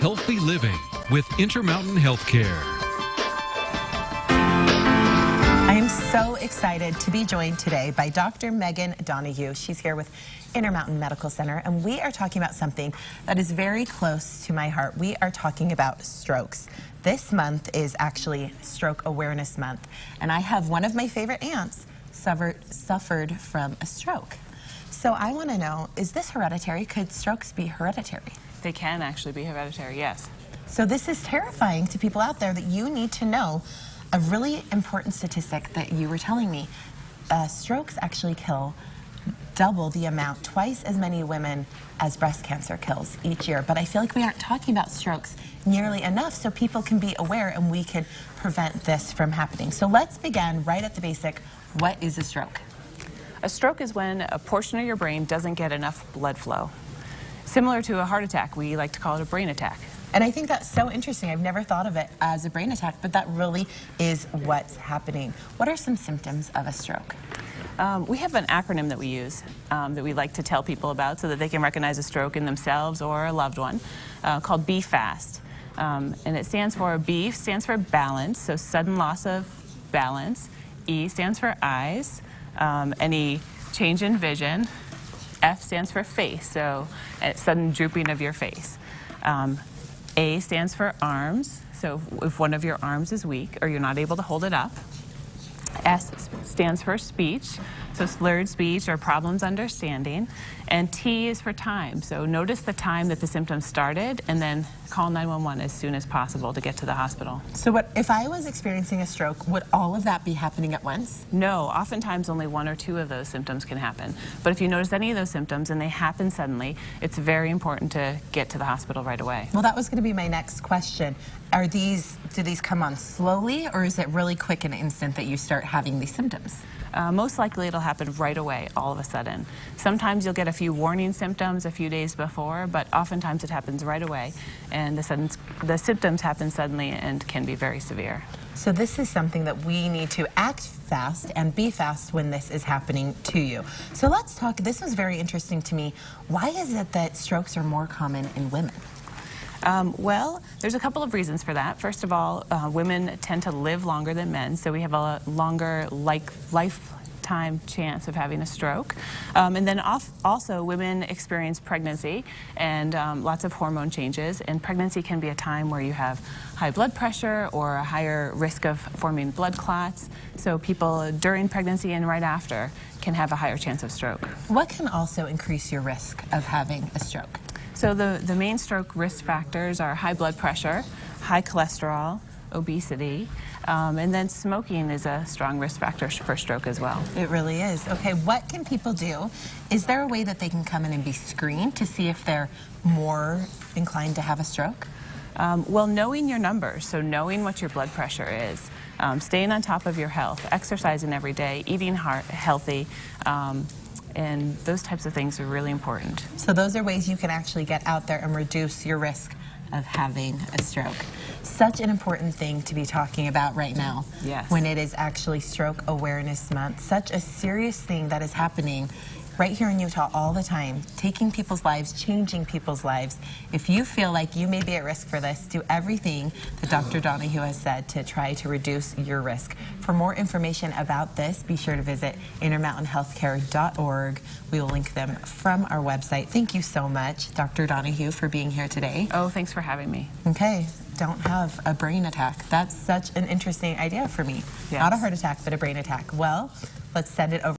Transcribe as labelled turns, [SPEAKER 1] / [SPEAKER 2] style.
[SPEAKER 1] healthy living with Intermountain Healthcare.
[SPEAKER 2] I am so excited to be joined today by Dr. Megan Donohue. She's here with Intermountain Medical Center, and we are talking about something that is very close to my heart. We are talking about strokes. This month is actually Stroke Awareness Month, and I have one of my favorite aunts suffered from a stroke. So I want to know, is this hereditary? Could strokes be hereditary?
[SPEAKER 3] They can actually be hereditary, yes.
[SPEAKER 2] So this is terrifying to people out there that you need to know. A really important statistic that you were telling me, strokes actually kill double the amount, twice as many women as breast cancer kills each year. But I feel like we aren't talking about strokes nearly enough so people can be aware and we can prevent this from happening. So let's begin right at the basic. What is a stroke?
[SPEAKER 3] A stroke is when a portion of your brain doesn't get enough blood flow. Similar to a heart attack, we like to call it a brain attack.
[SPEAKER 2] And I think that's so interesting. I've never thought of it as a brain attack, but that really is what's happening. What are some symptoms of a stroke?
[SPEAKER 3] We have an acronym that we use that we like to tell people about so that they can recognize a stroke in themselves or a loved one called B-FAST. And it stands for B stands for balance, so sudden loss of balance. E stands for eyes, any change in vision. F stands for face, so sudden drooping of your face. A stands for arms, so if one of your arms is weak or you're not able to hold it up. S stands for speech, so slurred speech or problems understanding. And T is for time, so notice the time that the symptoms started and then call 911 as soon as possible to get to the hospital.
[SPEAKER 2] So what if I was experiencing a stroke, would all of that be happening at once?
[SPEAKER 3] No, oftentimes only one or two of those symptoms can happen. But if you notice any of those symptoms and they happen suddenly, it's very important to get to the hospital right away.
[SPEAKER 2] Well, that was going to be my next question. Do these come on slowly, or is it really quick and instant that you start having these symptoms?
[SPEAKER 3] Most likely it'll happen right away, all of a sudden. Sometimes you'll get a few warning symptoms a few days before, but oftentimes it happens right away, and the symptoms happen suddenly and can be very severe.
[SPEAKER 2] So this is something that we need to act fast and be fast when this is happening to you. So let's talk, this was very interesting to me. Why is it that strokes are more common in women?
[SPEAKER 3] Well, there's a couple of reasons for that. First of all, women tend to live longer than men, so we have a longer lifetime chance of having a stroke. And then also women experience pregnancy and lots of hormone changes, and pregnancy can be a time where you have high blood pressure or a higher risk of forming blood clots. So people during pregnancy and right after can have a higher chance of stroke.
[SPEAKER 2] What can also increase your risk of having a stroke?
[SPEAKER 3] So the main stroke risk factors are high blood pressure, high cholesterol, obesity, and then smoking is a strong risk factor for stroke as well.
[SPEAKER 2] It really is. Okay, what can people do? Is there a way that they can come in and be screened to see if they're more inclined to have a stroke?
[SPEAKER 3] Well, knowing your numbers, so knowing what your blood pressure is, staying on top of your health, exercising every day, eating healthy, and those types of things are really important.
[SPEAKER 2] So those are ways you can actually get out there and reduce your risk of having a stroke. Such an important thing to be talking about right now.
[SPEAKER 3] Yes.
[SPEAKER 2] When it is actually Stroke Awareness Month. Such a serious thing that is happening right here in Utah all the time, taking people's lives, changing people's lives. If you feel like you may be at risk for this, do everything that Dr. Donohue has said to try to reduce your risk. For more information about this, be sure to visit intermountainhealthcare.org. We will link them from our website. Thank you so much, Dr. Donohue, for being here today.
[SPEAKER 3] Oh, thanks for having me.
[SPEAKER 2] Okay, don't have a brain attack. That's such an interesting idea for me.
[SPEAKER 3] Yes.
[SPEAKER 2] Not a heart attack, but a brain attack. Well, let's send it over.